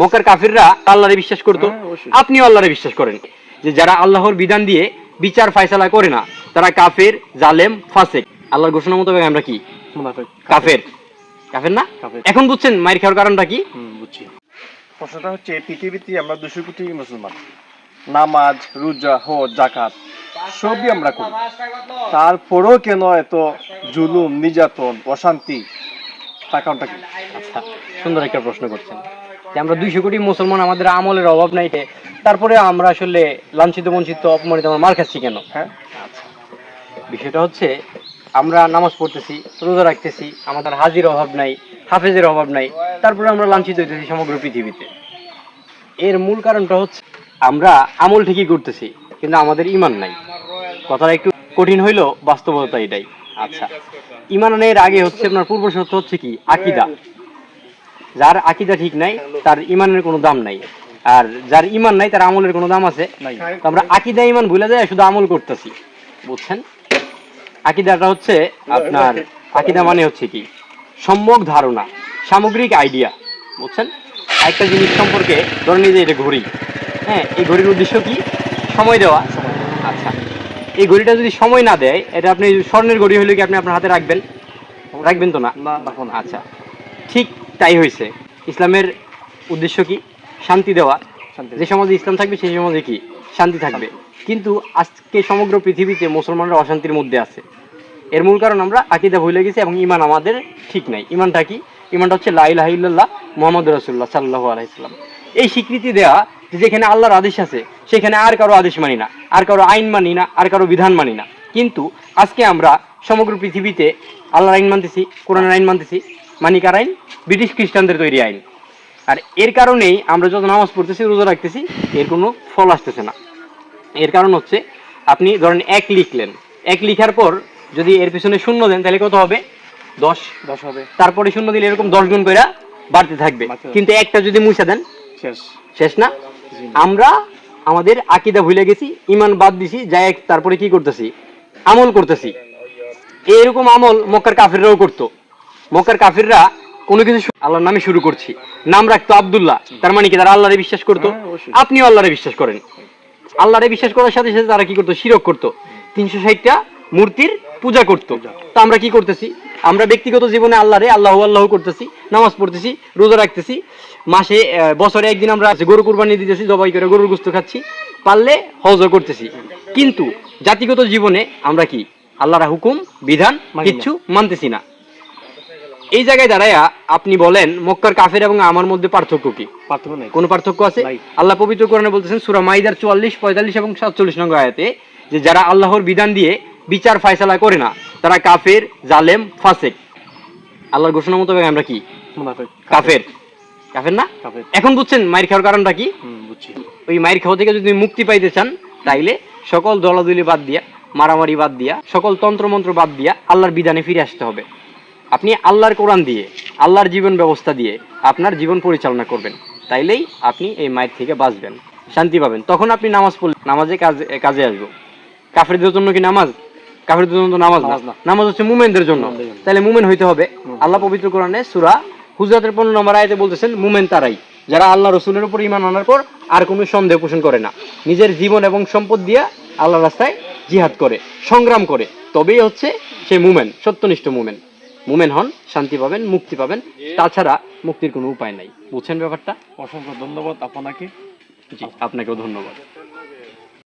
মক্কার কাফিররা আল্লাহরে বিশ্বাস করতো, আপনিও আল্লাহরে বিশ্বাস করেন যে যারা আল্লাহর বিধান দিয়ে বিচার ফায়সালা করে না তারা কাফের, জালেম, ফাসেক। আল্লাহর ঘোষণা মোতাবেক আমরা কি? মুনাফিক। কাফের। কাফের না? এখন বুঝছেন মাইর খাওয়ার কারণটা কি? বুঝছি। প্রশ্নটা হচ্ছে পৃথিবীতে আমরা 200 কোটি মুসলমান, নামাজ, রোজা, হজ, যাকাত সবই আমরা করি, তারপরেও কেন এত জুলুম, নির্যাতন, অশান্তি? তার কারণটা কি? আচ্ছা, সুন্দর একটা প্রশ্ন করছেন যে আমরা 200 কোটি মুসলমান, আমাদের আমলের অভাব নাই, তারপরে আমরা আসলে লাঞ্ছিত, বঞ্চিত, অপমানিত, আমরা মার খাচ্ছি কেন? হ্যাঁ, আচ্ছা, বিষয়টা হচ্ছে আমরা নামাজ পড়তেছি, রোজা রাখতেছি, আমাদের হাজির অভাব নাই, হাফেজের অভাব নাই, তারপরে আমরা লাঞ্ছিত হইতেছি সমগ্র পৃথিবীতে। এর মূল কারণটা হচ্ছে আমরা আমল ঠিকই করতেছি কিন্তু আমাদের ঈমান নাই। কথাটা একটু কঠিন হইলেও বাস্তবতা এটাই। আচ্ছা, ঈমানের আগে হচ্ছে আপনার পূর্ব শর্ত হচ্ছে কি? আকীদা। যার আকীদা ঠিক নাই তার ঈমানের কোনো দাম নাই, আর যার ঈমান নাই তার আমলের কোনো দাম আছে? তো আমরা আকীদা ঈমান ভুলে যাই, শুধু আমল করতেছি। বুঝছেন? আকীদাটা হচ্ছে আপনার, আকীদা মানে হচ্ছে কি? সম্যক ধারণা, সামগ্রিক আইডিয়া। বুঝছেন? একটা জিনিস সম্পর্কে ধরে নিয়ে যে এটা ঘড়ি, হ্যাঁ, এই ঘড়ির উদ্দেশ্য কি? সময় দেওয়া। আচ্ছা, এই ঘড়িটা যদি সময় না দেয়, এটা আপনি স্বর্ণের ঘড়ি হলে কি আপনি আপনার হাতে রাখবেন? রাখবেন তো না? আচ্ছা, ঠিক তাই হয়েছে। ইসলামের উদ্দেশ্য কি? শান্তি দেওয়া। যে সমাজে ইসলাম থাকবে সেই সমাজে কি? শান্তি থাকবে। কিন্তু আজকে সমগ্র পৃথিবীতে মুসলমানরা অশান্তির মধ্যে আছে। এর মূল কারণ আমরা আকীদা ভুলে গেছি এবং ঈমান আমাদের ঠিক নাই। ঈমানটা কি? ঈমানটা হচ্ছে লা ইলাহা ইল্লাল্লাহ মুহাম্মাদুর রাসূলুল্লাহ সাল্লাল্লাহু আলাইহি সাল্লাম। এই স্বীকৃতি দেওয়া যে যেখানে আল্লাহর আদেশ আছে সেখানে আর কারো আদেশ মানি না, আর কারো আইন মানি না, আর কারো বিধান মানি না। কিন্তু আজকে আমরা সমগ্র পৃথিবীতে আল্লাহর আইন মানতেছি, কোরআনের আইন মানতেছি। মানি কার আইন? ব্রিটিশ খ্রিস্টানদের তৈরি আইন। আর এর কারণেই আমরা যত নামাজ পড়তেছি, রোজা রাখতেছি, এর কোনো ফল আসতেছে না। এর কারণ হচ্ছে আপনি ধরেন 1 লিখলেন, 1 লিখার পর যদি এর পিছনে শূন্য দেন তাহলে কত হবে? 10 হবে। তারপরে শূন্য দিলে এরকম 10 গুণ করে বাড়তে থাকবে। কিন্তু একটা যদি মুছে দেন, শেষ না? আমরা আমাদের আকীদা ভুলে গেছি, ঈমান বাদ দিছি, যাই তারপরে কি করতেছি? আমল করতেছি। এরকম আমল মক্কার কাফিররাও করতো। মক্কার কাফিররা কোনো কিছু আল্লাহর নামে শুরু করছি, নাম রাখতো আব্দুল্লাহ, তার মানে কি তারা আল্লাহরে বিশ্বাস করতো? আপনিও আল্লাহরে বিশ্বাস করেন। আল্লাহরে বিশ্বাস করার সাথে সাথে তারা কি করতো? শিরক করতো, 360টা মূর্তির পূজা করতো। তো আমরা কি করতেছি? আমরা ব্যক্তিগত জীবনে আল্লাহরে আল্লাহু আল্লাহু করতেছি, নামাজ পড়তেছি, রোজা রাখতেছি, মাসে বছরে একদিন আমরা গরু কুরবানি দিতেছি, জবাই করে গরুর গোশত খাচ্ছি, পারলে হজও করতেছি। কিন্তু জাতিগত জীবনে আমরা কি? আল্লাহর হুকুম বিধান কিচ্ছু মানতেছি না। এই জায়গায় দাঁড়ায়া আপনি বলেন মক্কার কাফের এবং আমার মধ্যে পার্থক্য কি? পার্থক্য নেই। কোন পার্থক্য আছে? আল্লাহ পবিত্র কোরআনে বলতেছেন সূরা মাইদার 44, 45 এবং 47 নং আয়াতে যে যারা আল্লাহর বিধান দিয়ে বিচার ফায়সালা করে না তারা কাফের, জালেম, ফাসেক। আল্লাহর ঘোষণা মোতাবেক আমরা কি? মুনাফিক। কাফের। কাফের না? এখন বুঝছেন মাইর খাওয়ার কারণটা কি? বুঝছি। ওই মাইর খাওয়া থেকে যদি মুক্তি পাইতে চান তাইলে সকল দলাদলি বাদ দিয়া, মারামারি বাদ দিয়া, সকল তন্ত্রমন্ত্র বাদ দিয়া আল্লাহর বিধানে ফিরে আসতে হবে। আপনি আল্লাহর কোরআন দিয়ে, আল্লাহর জীবন ব্যবস্থা দিয়ে আপনার জীবন পরিচালনা করবেন, তাইলেই আপনি এই মায়ের থেকে বাঁচবেন, শান্তি পাবেন। তখন আপনি নামাজ পড়লে নামাজে কাজে আসবো। কাফেরদের জন্য কি নামাজ? কাফেরদের জন্য তো নামাজ না, নামাজ হচ্ছে মুমিনদের জন্য। তাহলে মুমিন হইতে হবে। আল্লাহ পবিত্র কোরআনে সূরা হুজরাতের 15 নম্বর আয়াতে বলতেছেন মুমিন তারাই যারা আল্লাহ রসুলের উপর ঈমান আনার পর আর কোনো সন্দেহ পোষণ করে না, নিজের জীবন এবং সম্পদ দিয়ে আল্লাহর রাস্তায় জিহাদ করে, সংগ্রাম করে, তবেই হচ্ছে সে মুমিন, সত্যনিষ্ঠ মুমিন। মুমিন হন, শান্তি পাবেন, মুক্তি পাবেন, তাছাড়া মুক্তির কোনো উপায় নাই। বুঝছেন ব্যাপারটা? অসংখ্য ধন্যবাদ আপনাকে। জি, আপনাকেও ধন্যবাদ।